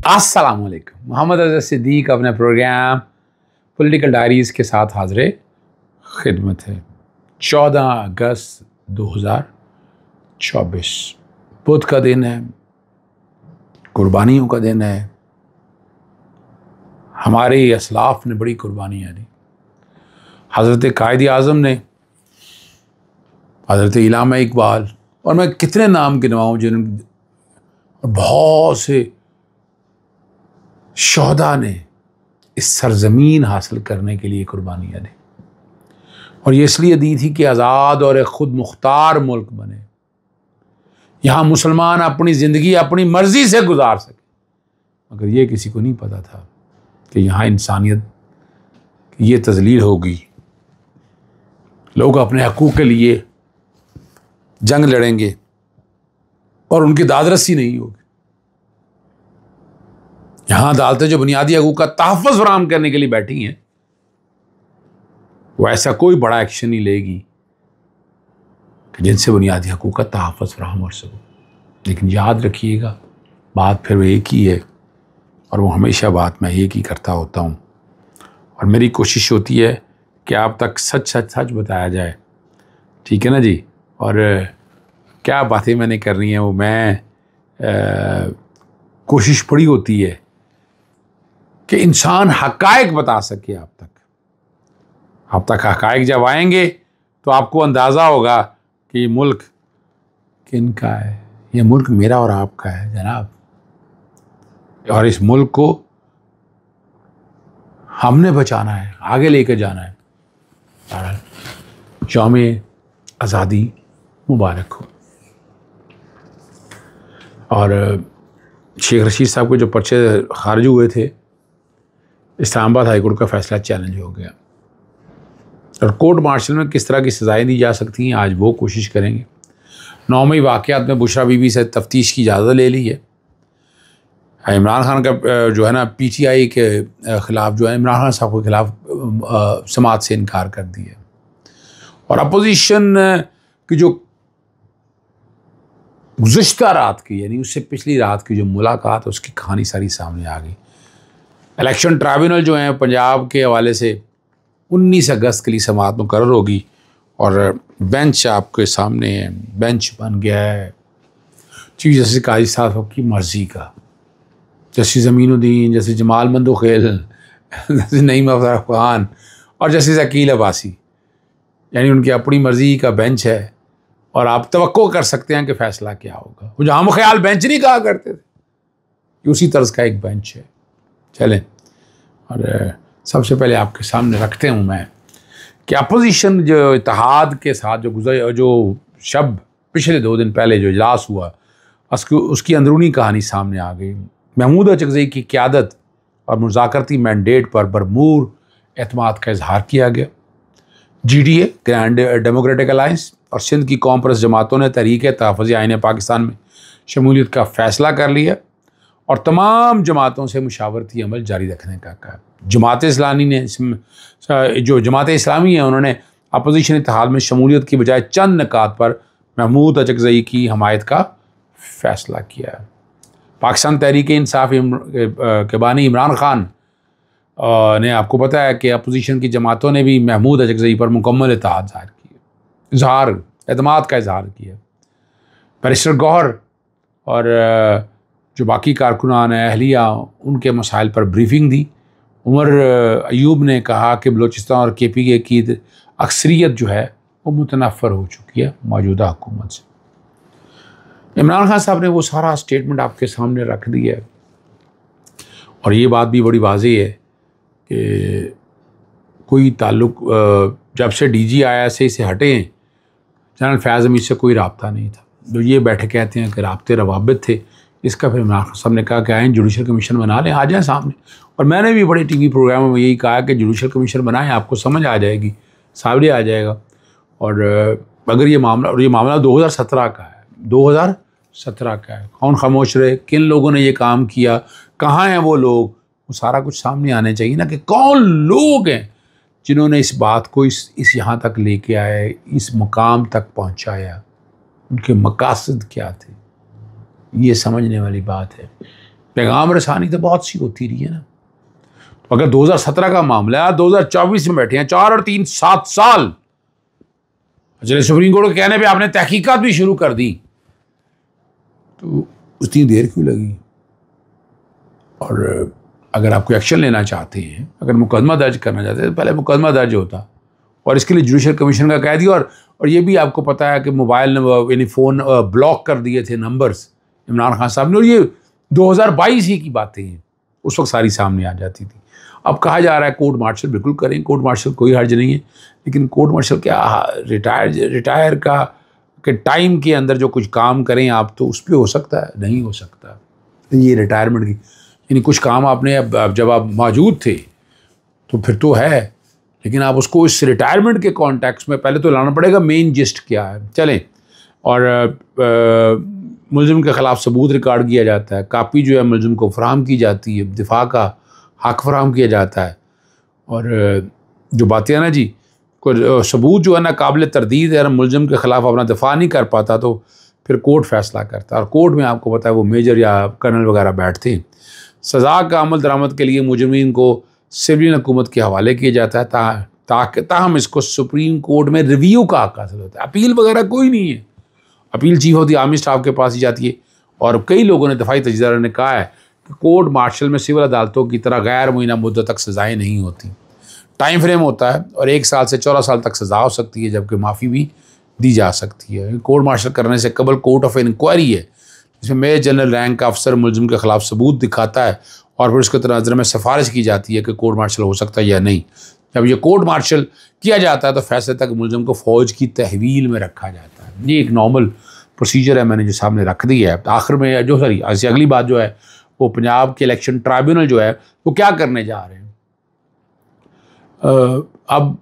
अस्सलामुअलैकुम। मोहम्मद अज़हर सिद्दीक अपने programme political diaries के साथ हाज़िर खिदमत है। 14 अगस्त 2024 बुध का दिन है, कुर्बानियों का दिन है। हमारे असलाफ ने बड़ी कुर्बानियाँ दी। हज़रत कायद आज़म ने, हज़रत इल्लामा इकबाल, और मैं कितने नाम गिनवाऊँ जिन्होंने, बहुत से शोहदा ने इस सरजमीन हासिल करने के लिए कुर्बानियाँ दी। और ये इसलिए दी थी कि आज़ाद और एक खुद मुख्तार मुल्क बने, यहाँ मुसलमान अपनी ज़िंदगी अपनी मर्ज़ी से गुजार सके। मगर ये किसी को नहीं पता था कि यहाँ इंसानियत की ये तज़लील होगी, लोग अपने हकूक़ के लिए जंग लड़ेंगे और उनकी दादरसी नहीं होगी। यहाँ अदालतें जो बुनियादी हकूक़ का तहफ़्फ़ुज़ फराहम करने के लिए बैठी हैं, वो ऐसा कोई बड़ा एक्शन नहीं लेगी कि जिनसे बुनियादी हकूक़ का तहफ़्फ़ुज़ फराहम हो सके। लेकिन याद रखिएगा, बात फिर वो एक ही है, और वो हमेशा बात मैं एक ही करता होता हूँ। और मेरी कोशिश होती है कि आप तक सच बताया जाए, ठीक है ना जी। और क्या बातें मैंने करनी है वो मैं कोशिश बड़ी होती है कि इंसान हक़ाइक़ बता सके आप तक हक़ाइक़ जब आएंगे तो आपको अंदाज़ा होगा कि ये मुल्क किनका है। ये मुल्क मेरा और आपका है जनाब, और इस मुल्क को हमने बचाना है, आगे लेकर जाना है। यौम आज़ादी मुबारक हो। और शेख रशीद साहब के जो पर्चे खारिज हुए थे, इस्लामाबाद हाई कोर्ट का फैसला चैलेंज हो गया, और कोर्ट मार्शल में किस तरह की सज़ाएँ दी जा सकती हैं आज वो कोशिश करेंगे। 9 मई वाक़यात में बुशरा बीबी से तफ्तीश की इजाज़त ले ली है। इमरान खान का जो है ना PTI के ख़िलाफ़ जो है, इमरान खान साहब के ख़िलाफ़ समाअत से इनकार कर दिया। और अपोजिशन की जो गुज़िश्ता रात की, यानी उससे पिछली रात की जो मुलाकात, उसकी कहानी सारी सामने आ गई। इलेक्शन ट्राइब्यूनल जो है पंजाब के हवाले से 19 अगस्त के लिए समाअत मुकर्रर होगी, और बेंच आपके सामने है। बेंच बन गया है चीफ जस्टिस काजी साहब की मर्ज़ी का। Justice Aminuddin, justice Jamal Mandokhel, justice Naeem Afzal Khan और जस्टिस अकील अब्बासी, यानी उनकी अपनी मर्ज़ी का बेंच है। और आप तवक्को कर सकते हैं कि फ़ैसला क्या होगा। वो जो हम ख्याल बेंच नहीं कहा करते थे, उसी तर्ज का एक बेंच है। चलें, और सबसे पहले आपके सामने रखते हूँ मैं कि अपोजिशन जो इत्तेहाद के साथ जो शब पिछले 2 दिन पहले जो इजलास हुआ, उसकी अंदरूनी कहानी सामने आ गई। महमूद अचकज़ई की क़यादत और मुज़ाकरती मैंडेट पर भरपूर एतमाद का इजहार किया गया। GDA ग्रैंड डेमोक्रेटिक अलायंस और सिंध की कौम परस्त जमातों ने तहरीक तहफ़्फ़ुज़ आईन पाकिस्तान में शमूलियत का फ़ैसला कर लिया और तमाम जमातों से मुशावरती अमल जारी रखने का कहा। जमात इस्लामी ने, जो जमात इस्लामी है, उन्होंने अपोजिशन इत्तेहाद में शमूलियत की बजाय चंद निकात पर महमूद अचकज़ई की हमायत का फ़ैसला किया। पाकिस्तान तहरीक इंसाफ के बानी इमरान खान ने, आपको पता है कि अपोजिशन की जमातों ने भी महमूद अचकज़ई पर मुकम्मल इत्तेहाद एतमाद का इजहार किया। बैरिस्टर गौहर और जो बाकी कारकुनान अहलिया, उनके मसाइल पर ब्रीफिंग दी। उमर अयूब ने कहा कि बलूचिस्तान और KPK की अक्सरियत जो है वो मुतनफ़र हो चुकी है मौजूदा हुकूमत से। इमरान खान साहब ने वो सारा स्टेटमेंट आपके सामने रख दिया है, और ये बात भी बड़ी वाज़ेह है कि कोई ताल्लुक़ जब से DG आया से हटे हैं, जनरल फैज़ हमीद से कोई रब्ता नहीं था। जो ये बैठे कहते हैं कि राब्ते रवाबित थे, इसका फिर इमरान खान साहब ने कहा कि आए जुडिशल कमीशन बना लें, आ जाएँ सामने। और मैंने भी बड़े TV प्रोग्रामों में यही कहा कि जुडिशल कमीशन बनाएं, आपको समझ आ जाएगी, सामने आ जाएगा। और अगर ये मामला 2017 का है, 2017 का है, कौन खामोश रहे, किन लोगों ने ये काम किया, कहाँ हैं वो लोग, वो सारा कुछ सामने आने चाहिए ना, कि कौन लोग हैं जिन्होंने इस बात को इस यहाँ तक लेके आए, इस मुकाम तक पहुँचाया, उनके मकासद क्या थे। ये समझने वाली बात है। पैगाम रसानी तो बहुत सी होती रही है ना। तो अगर 2017 का मामला है, 2024 में बैठे हैं, 4 और 3 7 साल, चले सुप्रीम कोर्ट के कहने पे आपने तहकीकात भी शुरू कर दी, तो उतनी देर क्यों लगी? और अगर आप कोई एक्शन लेना चाहते हैं, अगर मुकदमा दर्ज करना चाहते हैं, तो पहले मुकदमा दर्ज होता, और इसके लिए जुडिशल कमीशन का कह दिया। और ये भी आपको पता है कि मोबाइल यानी फ़ोन ब्लॉक कर दिए थे नंबर्स इमरान खान साहब ने, और ये 2022 ही की बातें हैं, उस वक्त सारी सामने आ जाती थी। अब कहा जा रहा है कोर्ट मार्शल, बिल्कुल करें कोर्ट मार्शल, कोई हर्ज नहीं है, लेकिन कोर्ट मार्शल क्या रिटायर के टाइम के अंदर जो कुछ काम करें आप, तो उस पर हो सकता है, नहीं हो सकता। ये रिटायरमेंट की यानी कुछ काम आपने अब जब आप मौजूद थे तो फिर तो है, लेकिन आप उसको इस रिटायरमेंट के कॉन्टेक्स्ट में पहले तो लाना पड़ेगा मेन जिस्ट क्या है। चलें, और मुलजिम के ख़िलाफ़ सबूत रिकॉर्ड किया जाता है, कापी जो है मुलजिम को फराहम की जाती है, दिफा का हक फराहम किया जाता है, और जो बातें हैं ना जी, कोई सबूत जो है ना काबिल तरदीद है, मुलजिम के ख़िलाफ़ अपना दिफा नहीं कर पाता तो फिर कोर्ट फैसला करता है, और कोर्ट में आपको पता है वो मेजर या कर्नल वगैरह बैठते हैं। सज़ा का अमल दरामद के लिए मुजरिमीन को सिविलियन हुकूमत के हवाले किया जाता है, ताहम इसको सुप्रीम कोर्ट में रिव्यू का हक हासिल होता है। अपील वगैरह कोई नहीं है, appeal chief of the army staff के पास ही जाती है। और कई लोगों ने दफाई तजज़िया ने कहा है कि कोर्ट मार्शल में सिविल अदालतों की तरह गैर मुइना मुद्दत तक सज़ाएँ नहीं होती, टाइम फ्रेम होता है, और 1 साल से 14 साल तक सज़ा हो सकती है, जबकि माफ़ी भी दी जा सकती है। कोर्ट मार्शल करने से कबल कोर्ट ऑफ इंक्वायरी है, जिसमें मेजर जनरल रैंक का अफसर मुलजिम के ख़िलाफ़ सबूत दिखाता है, और फिर उसके नज़र में सिफारिश की जाती है कि कोर्ट मार्शल हो सकता है या नहीं। जब ये कोर्ट मार्शल किया जाता है तो फैसले तक मुलजिम को फ़ौज की तहवील में रखा जाता है। ये एक नॉर्मल प्रोसीजर है, मैंने जो सामने रख दी है। आखिर में जो अगली बात जो है वो पंजाब के इलेक्शन ट्राइब्यूनल जो है वो क्या करने जा रहे हैं। अब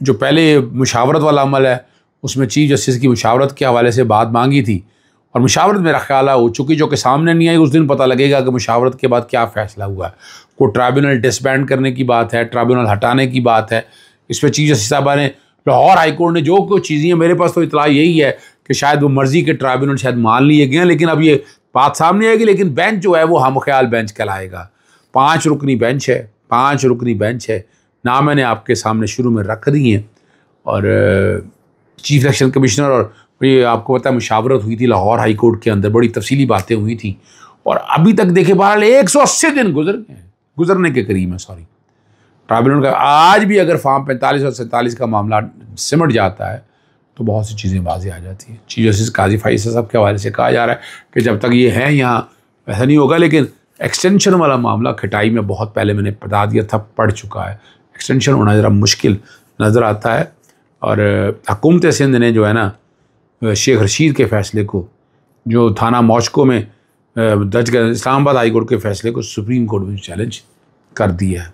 जो पहले मुशावरत वाला अमल है उसमें चीफ जस्टिस की मुशावरत के हवाले से बात मांगी थी, और मुशावरत मेरा ख्याल हो चुकी, जो कि सामने नहीं आई। उस दिन पता लगेगा कि मुशावरत के बाद क्या फ़ैसला हुआ है। कोई ट्राइब्यूनल डिसबैंड करने की बात है, ट्राइब्यूनल हटाने की बात है। इस पर चीफ जस्टिस साहबा ने, लाहौर हाई कोर्ट ने जो कुछ चीज़ें, मेरे पास तो इतला यही है कि शायद वो मर्ज़ी के ट्राइब्यूनल शायद मान लिए गए हैं, लेकिन अब ये बात सामने आएगी। लेकिन बेंच जो है वो हम ख्याल बेंच कहलाएगा। 5 रुकनी बेंच है, 5 रुकनी बेंच है ना, मैंने आपके सामने शुरू में रख दी हैं। और चीफ इलेक्शन कमिश्नर, और ये आपको पता है मुशावरत हुई थी लाहौर हाई कोर्ट के अंदर, बड़ी तफसीली बातें हुई थी, और अभी तक देखे बहरहाल 180 दिन गुजरने के करीब है। सॉरी, ट्राइब्यूनल का आज भी अगर फॉर्म 45 और 47 का मामला सिमट जाता है तो बहुत सी चीज़ें बाजी आ जाती हैं। चीफ जस्टिस काजी फैसल साहब के हवाले से कहा जा रहा है कि जब तक ये है यहाँ वैसा नहीं होगा, लेकिन एक्सटेंशन वाला मामला खटाई में बहुत पहले मैंने बता दिया था, पड़ चुका है। एक्सटेंशन होना ज़रा मुश्किल नज़र आता है, और हुकूमत सिंध ने जो है ना शेख रशीद के फ़ैसले को, जो थाना मॉस्को में दर्ज कर इस्लामाबाद हाई कोर्ट के फ़ैसले को सुप्रीम कोर्ट में चैलेंज कर दिया है,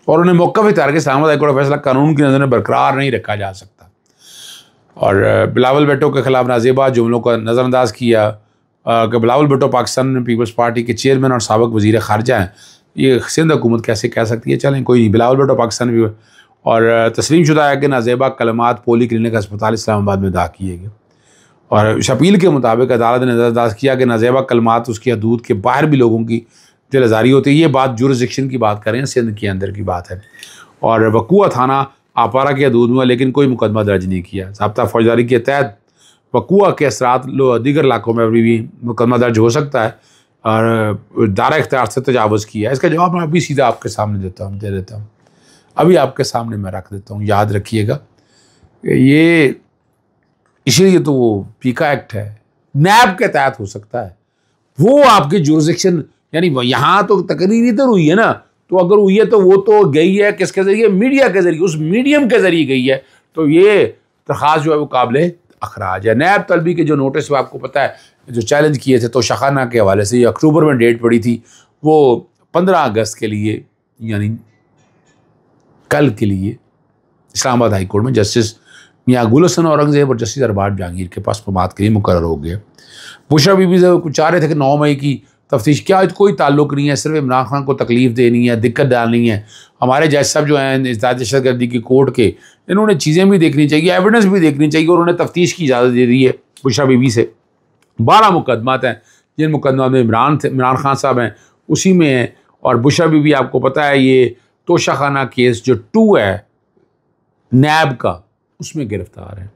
और उन्हें मौका भी तार के इस्लामाबाद हाई कोर्ट का फैसला कानून की नज़र में बरकरार नहीं रखा जा सकता। और बिलावल भुट्टो के ख़िलाफ़ नाजेबा जुमलों का नज़रअंदाज किया कि बिलावल भुट्टो पाकिस्तान पीपल्स पार्टी के चेयरमैन और साबिक़ वज़ीर ख़ारजा हैं, ये सिंध हुकूमत कैसे कह सकती है। चलें कोई नहीं, बिलावल भुट्टो पाकिस्तान। और तस्लीम शुदा है कि नाजेबा कलमात पोली क्लिनिक अस्पताल इस्लामाबाद में दाखिल किए गए, और इस अपील के मुताबिक अदालत ने नज़रअंदाज किया कि नाजेबा कलमात उसकी हदूद के बाहर भी लोगों की दिलजारी होती है। ये बात जुरिस्डिक्शन की बात कर रहे हैं, सिंध के अंदर की बात है। और वकुआ थाना आपारा के हदूद में, लेकिन कोई मुकदमा दर्ज नहीं किया। ज़ाब्ता फौजदारी के तहत वकुआ के असरात दीगर इलाकों में अभी भी मुकदमा दर्ज हो सकता है, और दायरा इख्तियार से तजावुज़ किया है। इसका जवाब मैं अभी सीधा आपके सामने दे देता हूँ, अभी आपके सामने मैं रख देता हूँ। याद रखिएगा, ये इसलिए तो वो पीका एक्ट है, नैब के तहत हो सकता है। वो आपके जुरिस्डिक्शन, यानी यहाँ तो तकरीर इधर हुई है ना, तो अगर हुई है तो वो तो गई है किसके ज़रिए, मीडिया के ज़रिए, उस मीडियम के ज़रिए गई है, तो ये दरख्वास्त जो है वो काबिल अखराज है। नैब तलबी के जो नोटिस वो आपको पता है जो चैलेंज किए थे तो शाखाना के हवाले से, ये अक्टूबर में डेट पड़ी थी, वो 15 अगस्त के लिए यानी कल के लिए इस्लामाबाद हाई कोर्ट में जस्टिस मियां गुल हसन औरंगज़ेब और जस्टिस अरबाज जहांगीर के पास समाअत के लिए मुकर्रर हो गए। बुशरा बीबी से कुछ चाह रहे थे कि 9 मई की तफ्तीश, क्या कोई ताल्लुक़ नहीं है, सिर्फ इमरान खान को तकलीफ़ देनी है, दिक्कत डालनी है। हमारे जज साहब जो हैं इज़्ज़ात दहशतगर्दी की कोर्ट के, इन्होंने चीज़ें भी देखनी चाहिए, एविडेंस भी देखनी चाहिए, और उन्होंने तफ्तीश की इजाज़त दे दी है बुशरा बीबी से। 12 मुकदमात हैं, जिन मुकदमा में इमरान खान साहब हैं उसी में है। और बुशरा बीबी आपको पता है ये तोशाखाना केस जो 2 है नैब का, उसमें गिरफ्तार है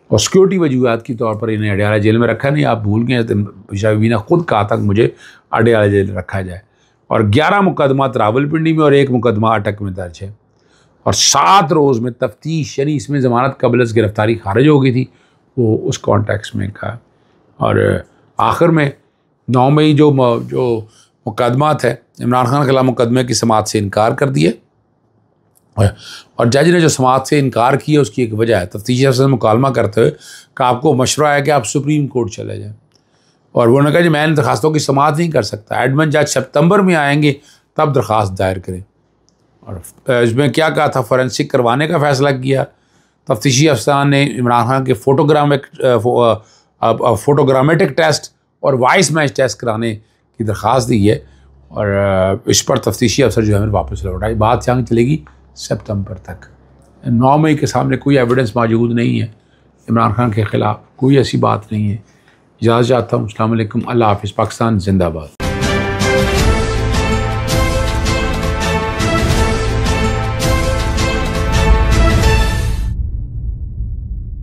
और सिक्योरिटी वजूहत के तौर पर इन्हें अडयाला जेल में रखा नहीं। आप भूल गए तो बुशरा बीबी ने खुद कहा था कि मुझे अडयाला जेल रखा जाए। और 11 मुकदमा रावलपिंडी में और 1 मुकदमा अटक में दर्ज है और 7 रोज़ में तफ्तीश, यानी इसमें ज़मानत कबल गिरफ्तारी खारिज हो गई थी, वो उस कॉन्टेक्स्ट में कहा। और आखिर में 9 मई जो मुकदमात है इमरान खान के खिलाफ मुकदमे की समाअत से इनकार कर दिया और जज ने जो समाअत से इनकार किया उसकी एक वजह है, तफ्तीशी अफसर से मुकालमा करते हुए कि आपको मशवरा है कि आप सुप्रीम कोर्ट चले जाएँ। और उन्होंने कहा जी मैं इन दरखास्तों की समाअत नहीं कर सकता, एडमिन जज सितंबर में आएंगे तब दरख्वास्त दायर करें। और इसमें क्या कहा था, फॉरेंसिक करवाने का फ़ैसला किया। तफ्तीशी अफसरान ने इमरान खान के फोटोग्रामेटिक टेस्ट और वॉइस मैच टेस्ट कराने की दरख्वास्त दी है और इस पर तफ्तीशी अफसर जो है वापस लौटाई। बात यहाँ चलेगी सितंबर तक। 9 मई के सामने कोई एविडेंस मौजूद नहीं है इमरान खान के ख़िलाफ़, कोई ऐसी बात नहीं है। इजाज़त चाहता हूँ। अस्सलाम वालेकुम, अल्लाह हाफ़िज़। पाकिस्तान जिंदाबाद।